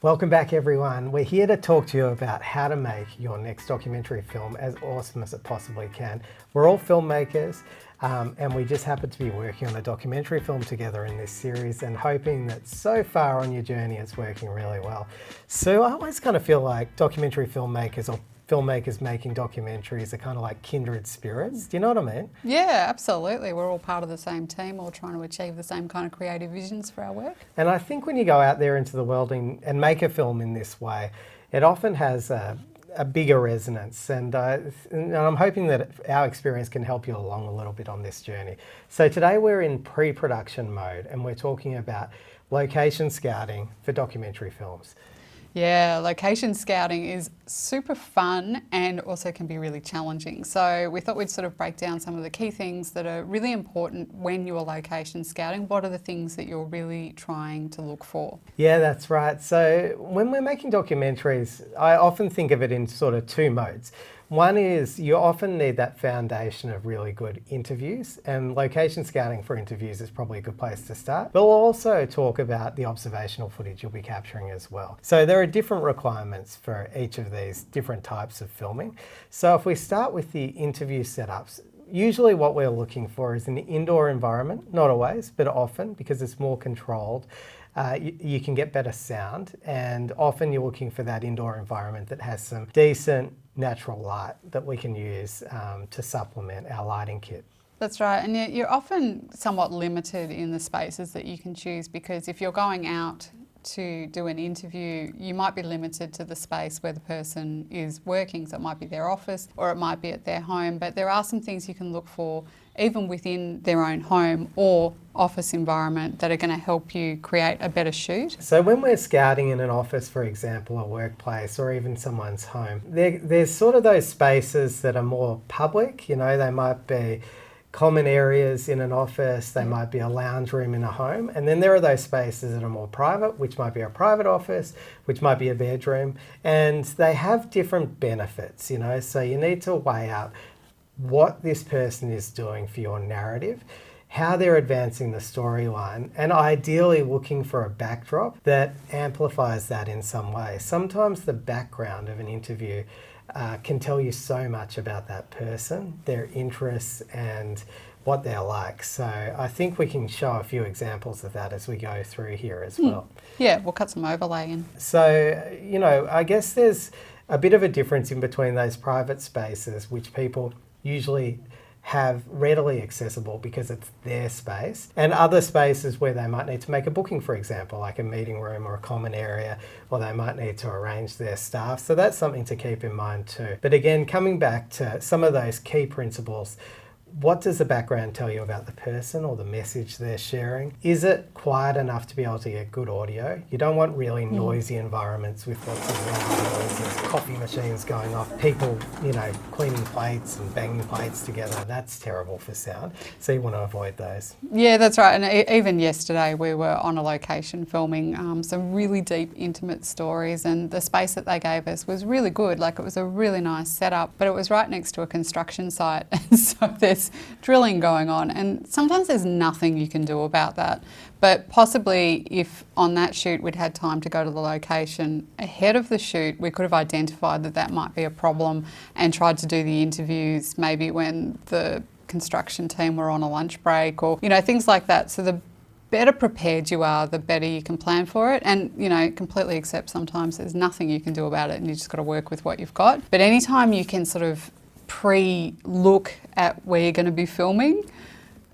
Welcome back, everyone. We're here to talk to you about how to make your next documentary film as awesome as it possibly can. We're all filmmakers, and we just happen to be working on a documentary film together in this series and hoping that so far on your journey it's working really well. So I always kind of feel like documentary filmmakers or filmmakers making documentaries are kind of like kindred spirits. Do you know what I mean? Yeah, absolutely. We're all part of the same team, all trying to achieve the same kind of creative visions for our work. And I think when you go out there into the world and make a film in this way, it often has a bigger resonance. And I'm hoping that our experience can help you along a little bit on this journey. So today we're in pre-production mode and we're talking about location scouting for documentary films. Yeah, location scouting is super fun and also can be really challenging. So we thought we'd sort of break down some of the key things that are really important when you're location scouting. What are the things that you're really trying to look for? Yeah, that's right. So when we're making documentaries, I often think of it in sort of two modes. One is you often need that foundation of really good interviews, and location scouting for interviews is probably a good place to start. But we'll also talk about the observational footage you'll be capturing as well. So there are different requirements for each of these different types of filming. So if we start with the interview setups, usually what we're looking for is an indoor environment, not always, but often, because it's more controlled. You can get better sound, and often you're looking for that indoor environment that has some decent natural light that we can use to supplement our lighting kit. That's right, and you're often somewhat limited in the spaces that you can choose, because if you're going out to do an interview, you might be limited to the space where the person is working. So it might be their office or it might be at their home, but there are some things you can look for even within their own home or office environment that are going to help you create a better shoot. So when we're scouting in an office, for example, a workplace or even someone's home, there's sort of those spaces that are more public. You know, they might be common areas in an office, they might be a lounge room in a home, and then there are those spaces that are more private, which might be a private office, which might be a bedroom, and they have different benefits, you know, so you need to weigh out what this person is doing for your narrative, how they're advancing the storyline, and ideally looking for a backdrop that amplifies that in some way. Sometimes the background of an interview can tell you so much about that person, their interests and what they're like. So I think we can show a few examples of that as we go through here as well. Yeah, we'll cut some overlay in. So, you know, I guess there's a bit of a difference in between those private spaces, which people usually have readily accessible because it's their space, and other spaces where they might need to make a booking, for example, like a meeting room or a common area, or they might need to arrange their staff. So that's something to keep in mind too. But again, coming back to some of those key principles, what does the background tell you about the person or the message they're sharing? Is it quiet enough to be able to get good audio? You don't want really noisy environments with lots of loud noises, coffee machines going off, people, you know, cleaning plates and banging plates together. That's terrible for sound. So you want to avoid those. Yeah, that's right. And even yesterday we were on a location filming some really deep, intimate stories, and the space that they gave us was really good. Like, it was a really nice setup, but it was right next to a construction site. So there's drilling going on, and sometimes there's nothing you can do about that. But possibly if on that shoot we'd had time to go to the location ahead of the shoot, we could have identified that that might be a problem and tried to do the interviews maybe when the construction team were on a lunch break, or, you know, things like that. So the better prepared you are, the better you can plan for it. And, you know, completely accept sometimes there's nothing you can do about it and you just got to work with what you've got. But anytime you can sort of pre-look at where you're going to be filming,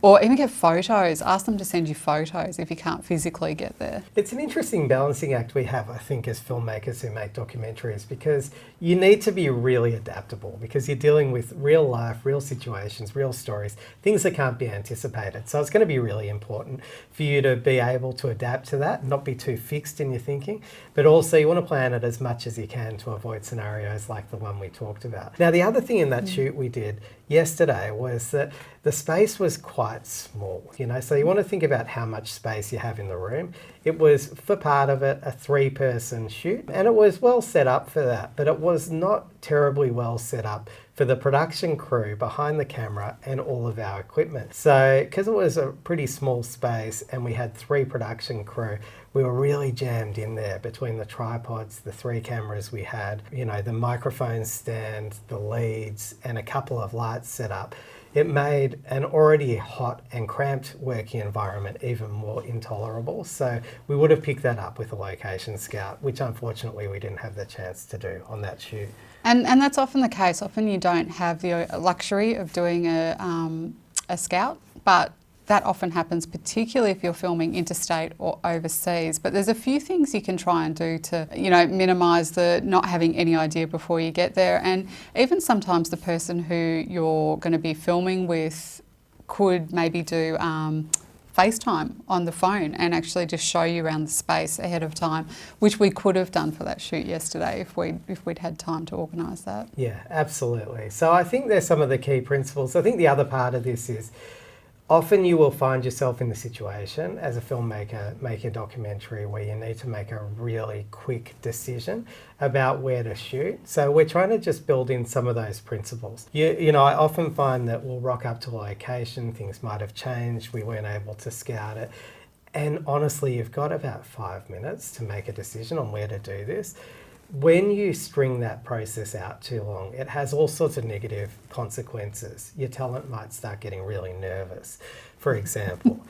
or even get photos, ask them to send you photos if you can't physically get there. It's an interesting balancing act we have, I think, as filmmakers who make documentaries, because you need to be really adaptable because you're dealing with real life, real situations, real stories, things that can't be anticipated. So it's going to be really important for you to be able to adapt to that, not be too fixed in your thinking, but also you want to plan it as much as you can to avoid scenarios like the one we talked about. Now, the other thing in that shoot we did yesterday was that the space was quiet quite small, you know, so you want to think about how much space you have in the room. It was, for part of it, a 3-person shoot, and it was well set up for that, but it was not terribly well set up for the production crew behind the camera and all of our equipment. So because it was a pretty small space and we had 3 production crew, we were really jammed in there between the tripods, the 3 cameras we had, you know, the microphone stand, the leads, and a couple of lights set up. It made an already hot and cramped working environment even more intolerable. So we would have picked that up with a location scout, which unfortunately we didn't have the chance to do on that shoot. And that's often the case. Often you don't have the luxury of doing a scout, but that often happens, particularly if you're filming interstate or overseas. But there's a few things you can try and do to, you know, minimise the not having any idea before you get there. And even sometimes the person who you're going to be filming with could maybe do FaceTime on the phone and actually just show you around the space ahead of time, which we could have done for that shoot yesterday if we'd had time to organise that. Yeah, absolutely. So I think there's some of the key principles. I think the other part of this is often you will find yourself in the situation as a filmmaker making a documentary where you need to make a really quick decision about where to shoot. So we're trying to just build in some of those principles. You know, I often find that we'll rock up to a location, things might have changed, we weren't able to scout it. And honestly, you've got about 5 minutes to make a decision on where to do this. When you string that process out too long, it has all sorts of negative consequences. Your talent might start getting really nervous, for example.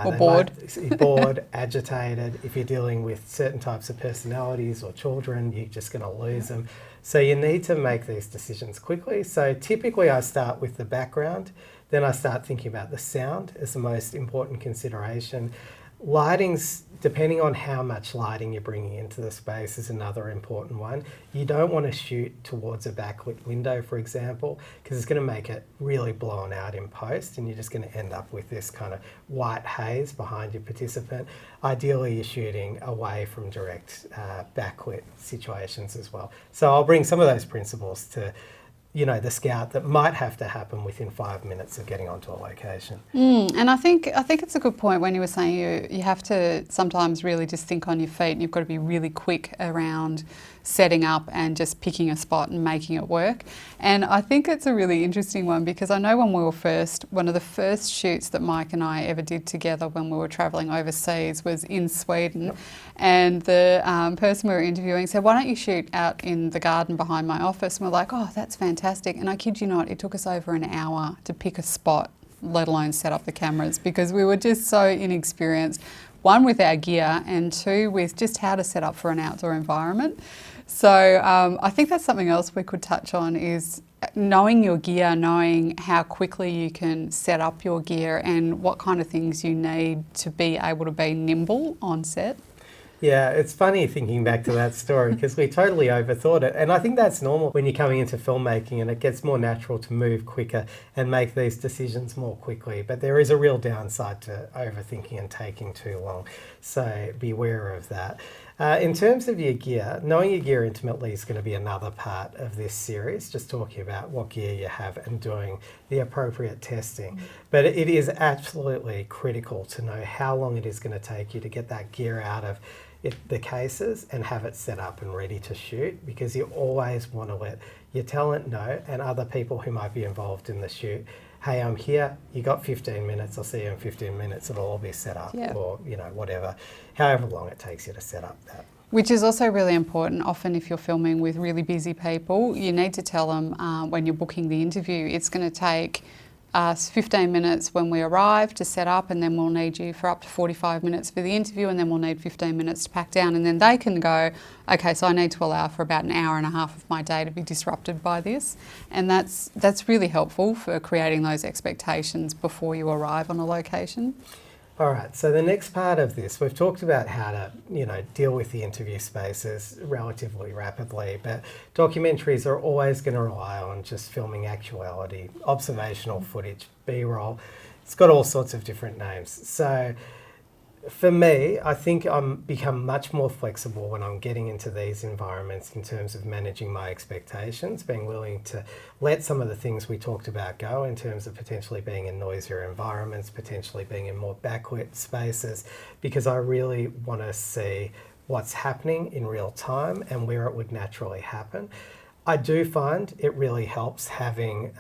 Or bored. Bored, agitated. If you're dealing with certain types of personalities or children, you're just going to lose them. So you need to make these decisions quickly. So typically I start with the background, then I start thinking about the sound as the most important consideration. Lighting's, depending on how much lighting you're bringing into the space, is another important one. You don't want to shoot towards a backlit window, for example, because it's going to make it really blown out in post and you're just going to end up with this kind of white haze behind your participant. Ideally, you're shooting away from direct backlit situations as well. So I'll bring some of those principles to, you know, the scout that might have to happen within 5 minutes of getting onto a location. And I think it's a good point when you were saying you have to sometimes really just think on your feet and you've got to be really quick around setting up and just picking a spot and making it work. And I think it's a really interesting one because I know when we were one of the first shoots that Mike and I ever did together when we were travelling overseas was in Sweden. And the person we were interviewing said, "Why don't you shoot out in the garden behind my office?" And we're like, "Oh, that's fantastic." And I kid you not, it took us over an hour to pick a spot, let alone set up the cameras, because we were just so inexperienced, one with our gear and two with just how to set up for an outdoor environment. So I think that's something else we could touch on is knowing your gear, knowing how quickly you can set up your gear and what kind of things you need to be able to be nimble on set. Yeah, it's funny thinking back to that story because we totally overthought it. And I think that's normal when you're coming into filmmaking and it gets more natural to move quicker and make these decisions more quickly. But there is a real downside to overthinking and taking too long. So beware of that. In terms of your gear, knowing your gear intimately is going to be another part of this series, just talking about what gear you have and doing the appropriate testing. But it is absolutely critical to know how long it is going to take you to get that gear out of the cases and have it set up and ready to shoot, because you always want to let your talent know and other people who might be involved in the shoot, hey, I'm here, you got 15 minutes, I'll see you in 15 minutes, it'll all be set up, or, you know, whatever, however long it takes you to set up that. Which is also really important. Often if you're filming with really busy people, you need to tell them when you're booking the interview, it's going to take us 15 minutes when we arrive to set up, and then we'll need you for up to 45 minutes for the interview, and then we'll need 15 minutes to pack down, and then they can go, okay, so I need to allow for about an hour and a half of my day to be disrupted by this. And that's really helpful for creating those expectations before you arrive on a location. All right, so the next part of this, we've talked about how to, you know, deal with the interview spaces relatively rapidly, but documentaries are always going to rely on just filming actuality, observational footage, B-roll. It's got all sorts of different names. So For me, I think I'm become much more flexible when I'm getting into these environments in terms of managing my expectations, being willing to let some of the things we talked about go in terms of potentially being in noisier environments, potentially being in more backlit spaces, because I really want to see what's happening in real time and where it would naturally happen. I do find it really helps having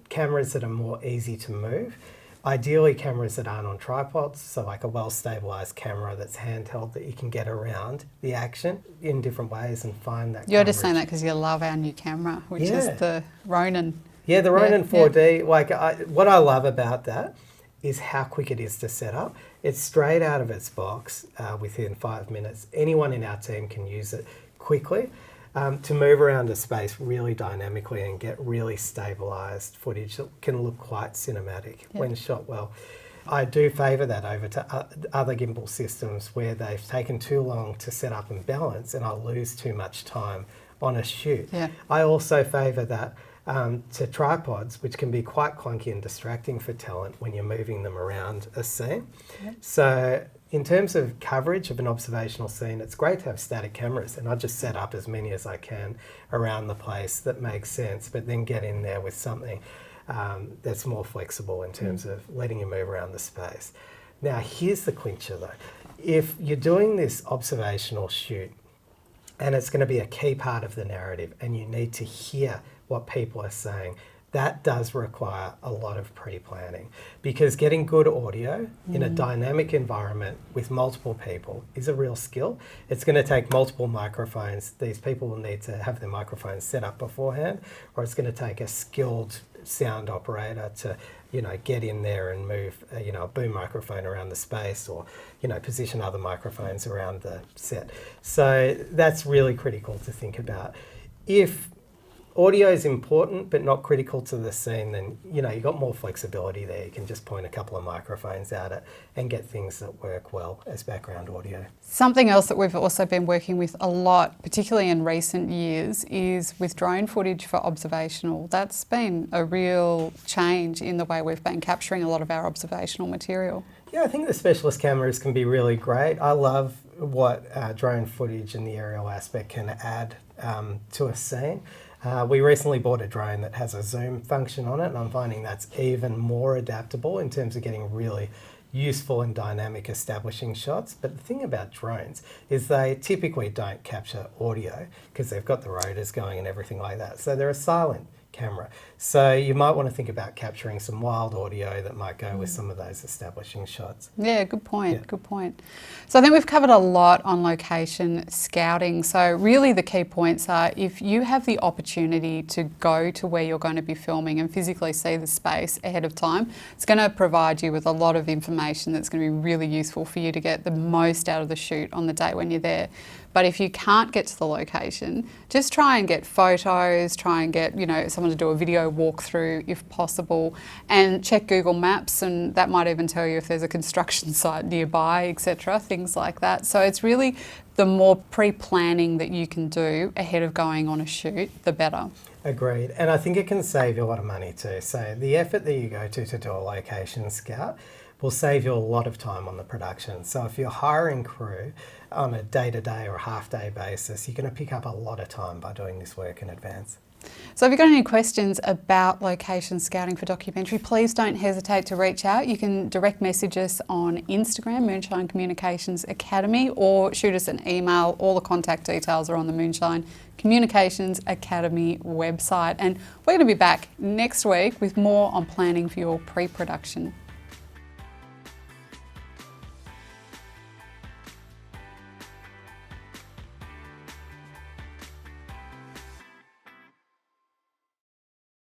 cameras that are more easy to move. Ideally, cameras that aren't on tripods, so like a well-stabilized camera that's handheld that you can get around the action in different ways and find that You're just coverage. saying that because you love our new camera, which is the Ronin. Yeah, the Ronin 4D. Like, what I love about that is how quick it is to set up. It's straight out of its box within 5 minutes. Anyone in our team can use it quickly. To move around a space really dynamically and get really stabilised footage that can look quite cinematic when shot well. I do favour that over to other gimbal systems where they've taken too long to set up and balance, and I'll lose too much time on a shoot. Yeah. I also favour that to tripods, which can be quite clunky and distracting for talent when you're moving them around a scene. Yep. So in terms of coverage of an observational scene, it's great to have static cameras, and I just set up as many as I can around the place that makes sense, but then get in there with something that's more flexible in terms of letting you move around the space. Now, here's the clincher though. If you're doing this observational shoot, and it's going to be a key part of the narrative, and you need to hear what people are saying, that does require a lot of pre-planning, because getting good audio in a dynamic environment with multiple people is a real skill. It's going to take multiple microphones. These people will need to have their microphones set up beforehand, or it's going to take a skilled sound operator to, get in there and move, a boom microphone around the space, or, position other microphones around the set. So that's really critical to think about. If audio is important but not critical to the scene, then you've got more flexibility there. You can just point a couple of microphones at it and get things that work well as background audio. Something else that we've also been working with a lot, particularly in recent years, is with drone footage for observational. That's been a real change in the way we've been capturing a lot of our observational material. Yeah, I think the specialist cameras can be really great. I love what drone footage and the aerial aspect can add to a scene. We recently bought a drone that has a zoom function on it, and I'm finding that's even more adaptable in terms of getting really useful and dynamic establishing shots. But the thing about drones is they typically don't capture audio because they've got the rotors going and everything like that. So they're a silent camera. So you might want to think about capturing some wild audio that might go with some of those establishing shots. Yeah, good point, good point. So I think we've covered a lot on location scouting. So really the key points are, if you have the opportunity to go to where you're going to be filming and physically see the space ahead of time, it's going to provide you with a lot of information that's going to be really useful for you to get the most out of the shoot on the day when you're there. But if you can't get to the location, just try and get photos, try and get, someone to do a video walkthrough if possible, and check Google Maps, and that might even tell you if there's a construction site nearby, etc., things like that. So it's really the more pre-planning that you can do ahead of going on a shoot, the better. Agreed. And I think it can save you a lot of money too. So the effort that you go to do a location scout will save you a lot of time on the production. So if you're hiring crew on a day-to-day or a half-day basis, you're going to pick up a lot of time by doing this work in advance. So if you've got any questions about location scouting for documentary, please don't hesitate to reach out. You can direct message us on Instagram, Moonshine Communications Academy, or shoot us an email. All the contact details are on the Moonshine Communications Academy website. And we're going to be back next week with more on planning for your pre-production.